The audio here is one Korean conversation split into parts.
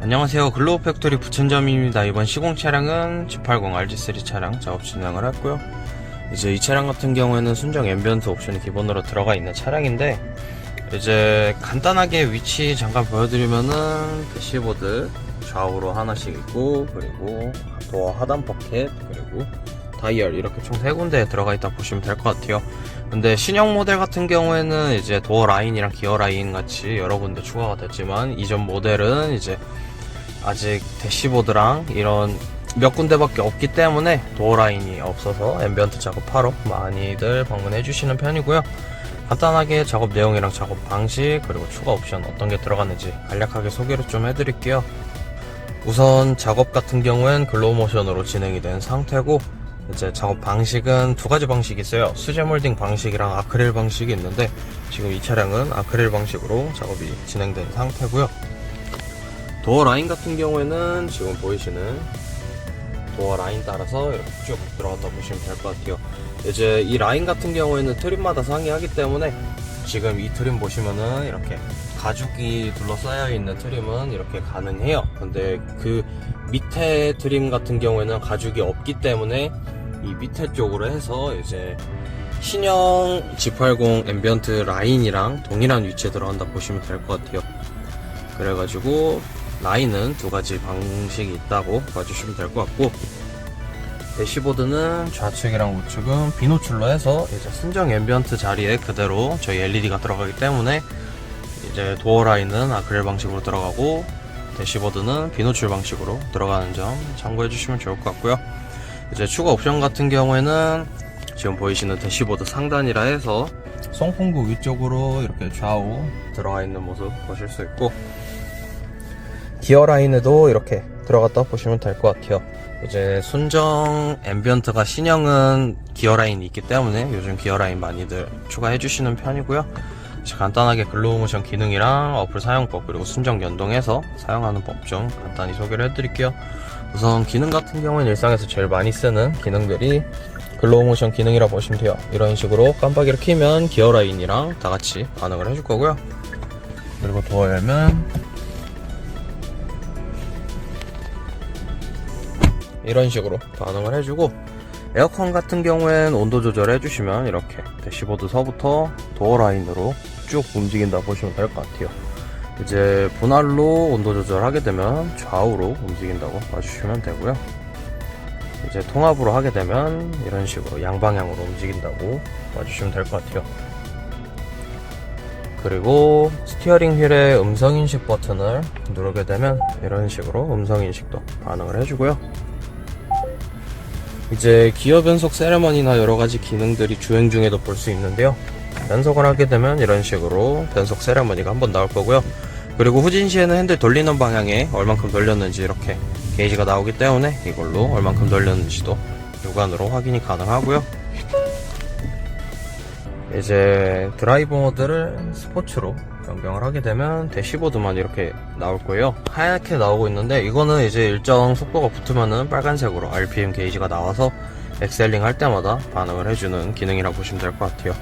안녕하세요. 글로우 팩토리 부천점입니다. 이번 시공 차량은 G80 RG3 차량 작업 진행을 했고요. 이제 이 차량 같은 경우에는 순정 앰비언트 옵션이 기본으로 들어가 있는 차량인데, 이제 간단하게 위치 잠깐 보여드리면은 대시보드 좌우로 하나씩 있고, 그리고 도어 하단 포켓, 그리고 다이얼 이렇게 총 3군데 들어가 있다 보시면 될 것 같아요. 근데 신형 모델 같은 경우에는 이제 도어 라인이랑 기어 라인 같이 여러 군데 추가가 됐지만, 이전 모델은 이제 아직 대시보드랑 이런 몇 군데밖에 없기 때문에 도어 라인이 없어서 앰비언트 작업하러 많이들 방문해 주시는 편이고요. 간단하게 작업 내용이랑 작업 방식, 그리고 추가 옵션 어떤 게 들어갔는지 간략하게 소개를 좀 해드릴게요. 우선 작업 같은 경우엔 글로우 모션으로 진행이 된 상태고, 이제 작업 방식은 두 가지 방식이 있어요. 수제 몰딩 방식이랑 아크릴 방식이 있는데, 지금 이 차량은 아크릴 방식으로 작업이 진행된 상태고요. 도어 라인 같은 경우에는 지금 보이시는 도어 라인 따라서 이렇게 쭉 들어갔다 보시면 될 것 같아요. 이제 이 라인 같은 경우에는 트림마다 상이하기 때문에, 지금 이 트림 보시면은 이렇게 가죽이 둘러싸여 있는 트림은 이렇게 가능해요. 근데 그 밑에 트림 같은 경우에는 가죽이 없기 때문에 이 밑에 쪽으로 해서 이제 신형 G80 앰비언트 라인이랑 동일한 위치에 들어간다 보시면 될 것 같아요. 그래가지고 라인은 두 가지 방식이 있다고 봐주시면 될 것 같고, 대시보드는 좌측이랑 우측은 비노출로 해서 이제 순정 앰비언트 자리에 그대로 저희 LED가 들어가기 때문에, 이제 도어 라인은 아크릴 방식으로 들어가고 대시보드는 비노출 방식으로 들어가는 점 참고해 주시면 좋을 것 같고요. 이제 추가 옵션 같은 경우에는 지금 보이시는 대시보드 상단이라 해서 송풍구 위쪽으로 이렇게 좌우 들어가 있는 모습 보실 수 있고, 기어 라인에도 이렇게 들어갔다 보시면 될 것 같아요. 이제 순정 앰비언트가 신형은 기어 라인이 있기 때문에 요즘 기어 라인 많이들 추가해 주시는 편이고요. 간단하게 글로우 모션 기능이랑 어플 사용법, 그리고 순정 연동해서 사용하는 법 좀 간단히 소개를 해드릴게요. 우선 기능 같은 경우는 일상에서 제일 많이 쓰는 기능들이 글로우 모션 기능이라 보시면 돼요. 이런 식으로 깜빡이를 켜면 기어 라인이랑 다 같이 반응을 해줄 거고요. 그리고 도어 열면 이런 식으로 반응을 해주고, 에어컨 같은 경우엔 온도 조절해 주시면 이렇게 대시보드 서부터 도어 라인으로 쭉 움직인다 보시면 될 것 같아요. 이제 분할로 온도 조절하게 되면 좌우로 움직인다고 봐주시면 되고요. 이제 통합으로 하게 되면 이런 식으로 양방향으로 움직인다고 봐주시면 될 것 같아요. 그리고 스티어링 휠의 음성인식 버튼을 누르게 되면 이런 식으로 음성인식도 반응을 해주고요. 이제 기어 변속 세레머니나 여러가지 기능들이 주행 중에도 볼 수 있는데요. 변속을 하게 되면 이런 식으로 변속 세레머니가 한번 나올 거고요. 그리고 후진 시에는 핸들 돌리는 방향에 얼만큼 돌렸는지 이렇게 게이지가 나오기 때문에 이걸로 얼만큼 돌렸는지도 육안으로 확인이 가능하고요. 이제 드라이브 모드를 스포츠로 변경을 하게 되면 대시보드만 이렇게 나올 거예요. 하얗게 나오고 있는데, 이거는 이제 일정 속도가 붙으면은 빨간색으로 RPM 게이지가 나와서 엑셀링 할 때마다 반응을 해주는 기능이라 보시면 될 것 같아요.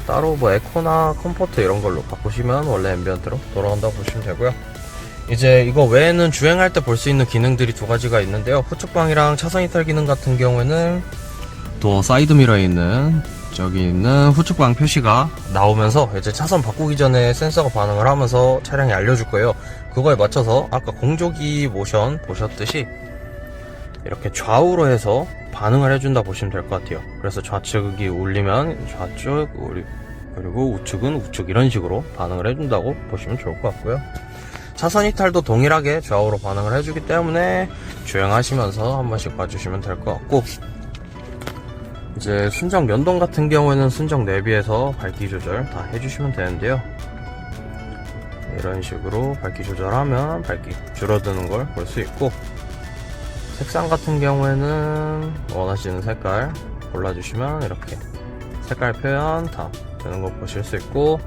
따로 뭐 에코나 컴포트 이런 걸로 바꾸시면 원래 앰비언트로 돌아온다고 보시면 되고요. 이제 이거 외에는 주행할 때 볼 수 있는 기능들이 두 가지가 있는데요. 후측방이랑 차선 이탈 기능 같은 경우에는 도어 사이드 미러에 있는 저기 있는 후측방 표시가 나오면서 이제 차선 바꾸기 전에 센서가 반응을 하면서 차량이 알려줄 거예요. 그거에 맞춰서 아까 공조기 모션 보셨듯이 이렇게 좌우로 해서 반응을 해준다 보시면 될 것 같아요. 그래서 좌측이 울리면 좌측, 그리고 우측은 우측, 이런 식으로 반응을 해준다고 보시면 좋을 것 같고요. 차선 이탈도 동일하게 좌우로 반응을 해주기 때문에 주행하시면서 한 번씩 봐주시면 될 것 같고, 이제 순정 연동 같은 경우에는 순정 내비에서 밝기 조절 다 해주시면 되는데요. 이런 식으로 밝기 조절하면 밝기 줄어드는 걸 볼 수 있고, 색상 같은 경우에는 원하시는 색깔 골라주시면 이렇게 색깔 표현 다 되는 거 보실 수 있고,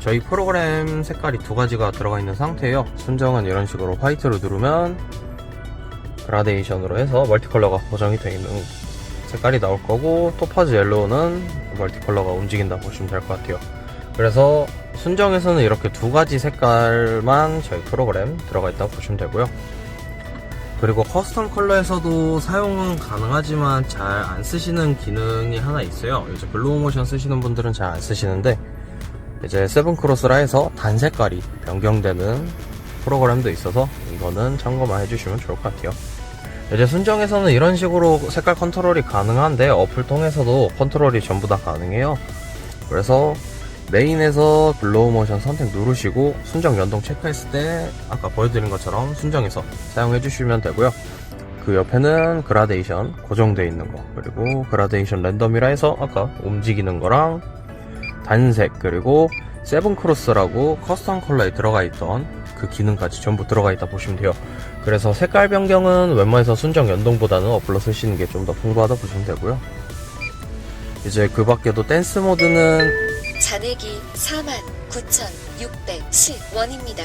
저희 프로그램 색깔이 두 가지가 들어가 있는 상태예요. 순정은 이런 식으로 화이트로 누르면 그라데이션으로 해서 멀티컬러가 보정이 되어 있는 색깔이 나올 거고, 토파즈 옐로우는 멀티컬러가 움직인다 보시면 될 것 같아요. 그래서 순정에서는 이렇게 두 가지 색깔만 저희 프로그램 들어가 있다고 보시면 되고요. 그리고 커스텀 컬러에서도 사용은 가능하지만 잘 안 쓰시는 기능이 하나 있어요. 이제 글로우 모션 쓰시는 분들은 잘 안 쓰시는데, 이제 세븐크로스라 해서 단 색깔이 변경되는 프로그램도 있어서 이거는 참고만 해주시면 좋을 것 같아요. 이제 순정에서는 이런 식으로 색깔 컨트롤이 가능한데, 어플 통해서도 컨트롤이 전부 다 가능해요. 그래서 메인에서 글로우 모션 선택 누르시고 순정 연동 체크했을 때 아까 보여드린 것처럼 순정에서 사용해 주시면 되고요. 그 옆에는 그라데이션 고정되어 있는 거, 그리고 그라데이션 랜덤이라 해서 아까 움직이는 거랑 단색, 그리고 세븐크로스라고 커스텀 컬러에 들어가 있던 그 기능까지 전부 들어가 있다 보시면 돼요. 그래서 색깔 변경은 웬만해서 순정 연동보다는 어플로 쓰시는 게 좀 더 풍부하다 보시면 되고요. 이제 그 밖에도 댄스 모드는 잔액이 49,610원입니다.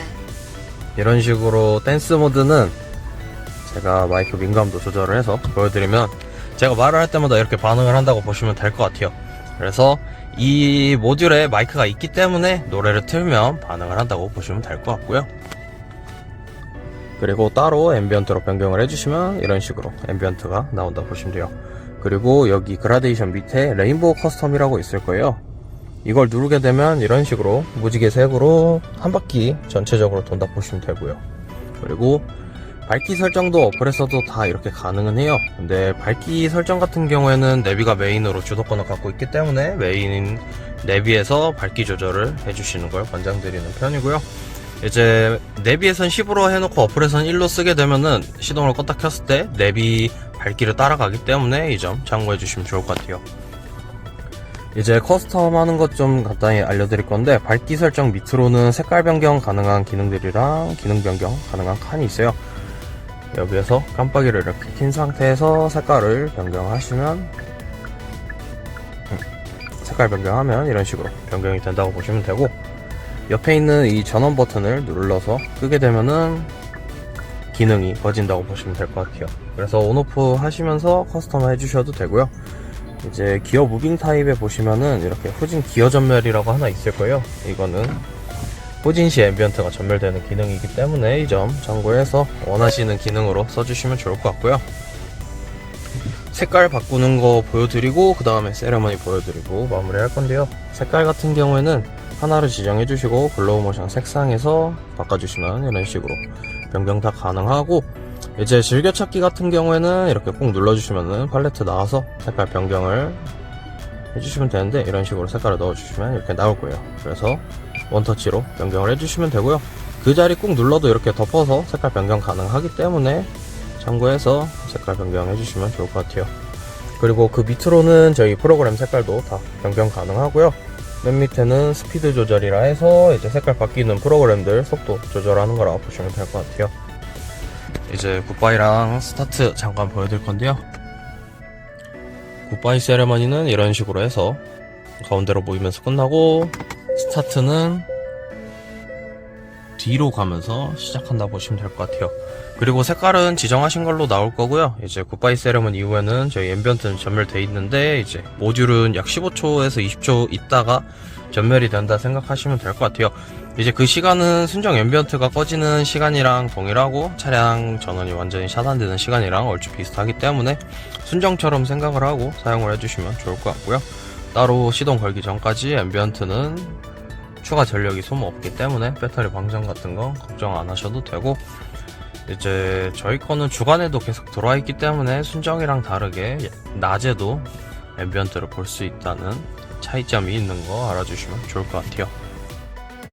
이런 식으로 댄스 모드는 제가 마이크 민감도 조절을 해서 보여드리면 제가 말을 할 때마다 이렇게 반응을 한다고 보시면 될 것 같아요. 그래서 이 모듈에 마이크가 있기 때문에 노래를 틀면 반응을 한다고 보시면 될 것 같고요. 그리고 따로 앰비언트로 변경을 해주시면 이런 식으로 앰비언트가 나온다고 보시면 돼요. 그리고 여기 그라데이션 밑에 레인보우 커스텀이라고 있을 거예요. 이걸 누르게 되면 이런 식으로 무지개 색으로 한 바퀴 전체적으로 돈다 보시면 되고요. 그리고 밝기 설정도 어플에서도 다 이렇게 가능은 해요. 근데 밝기 설정 같은 경우에는 내비가 메인으로 주도권을 갖고 있기 때문에 메인 내비에서 밝기 조절을 해주시는 걸 권장드리는 편이고요. 이제 내비에선 10으로 해놓고 어플에선 1로 쓰게 되면은 시동을 껐다 켰을 때 내비 밝기를 따라가기 때문에 이 점 참고해 주시면 좋을 것 같아요. 이제 커스텀 하는 것 좀 간단히 알려드릴 건데, 밝기 설정 밑으로는 색깔 변경 가능한 기능들이랑 기능 변경 가능한 칸이 있어요. 여기에서 깜빡이를 이렇게 킨 상태에서 색깔을 변경하시면 색깔 변경하면 이런 식으로 변경이 된다고 보시면 되고, 옆에 있는 이 전원 버튼을 눌러서 끄게 되면은 기능이 꺼진다고 보시면 될 것 같아요. 그래서 온오프 하시면서 커스텀 해주셔도 되고요. 이제 기어 무빙 타입에 보시면은 이렇게 후진 기어 전멸이라고 하나 있을 거예요. 이거는 후진 시 앰비언트가 전멸되는 기능이기 때문에 이 점 참고해서 원하시는 기능으로 써주시면 좋을 것 같고요. 색깔 바꾸는 거 보여드리고 그 다음에 세레머니 보여드리고 마무리 할 건데요. 색깔 같은 경우에는 하나를 지정해 주시고 글로우 모션 색상에서 바꿔주시면 이런 식으로 변경 다 가능하고, 이제 즐겨찾기 같은 경우에는 이렇게 꼭 눌러주시면은 팔레트 나와서 색깔 변경을 해주시면 되는데, 이런 식으로 색깔을 넣어주시면 이렇게 나올 거예요. 그래서 원터치로 변경을 해주시면 되고요. 그 자리 꾹 눌러도 이렇게 덮어서 색깔 변경 가능하기 때문에 참고해서 색깔 변경 해주시면 좋을 것 같아요. 그리고 그 밑으로는 저희 프로그램 색깔도 다 변경 가능하고요. 맨 밑에는 스피드 조절이라 해서 이제 색깔 바뀌는 프로그램들 속도 조절하는 거라고 보시면 될 것 같아요. 이제 굿바이랑 스타트 잠깐 보여드릴 건데요. 굿바이 세레머니는 이런 식으로 해서 가운데로 모이면서 끝나고, 스타트는 뒤로 가면서 시작한다 보시면 될 것 같아요. 그리고 색깔은 지정하신 걸로 나올 거고요. 이제 굿바이 세레머니 이후에는 저희 앰비언트는 전멸돼 있는데, 이제 모듈은 약 15초에서 20초 있다가 전멸이 된다 생각하시면 될 것 같아요. 이제 그 시간은 순정 앰비언트가 꺼지는 시간이랑 동일하고 차량 전원이 완전히 차단되는 시간이랑 얼추 비슷하기 때문에 순정처럼 생각을 하고 사용을 해주시면 좋을 것 같고요. 따로 시동 걸기 전까지 앰비언트는 추가 전력이 소모없기 때문에 배터리 방전 같은 건 걱정 안 하셔도 되고, 이제 저희 거는 주간에도 계속 들어와 있기 때문에 순정이랑 다르게 낮에도 앰비언트를 볼 수 있다는 차이점이 있는 거 알아주시면 좋을 것 같아요.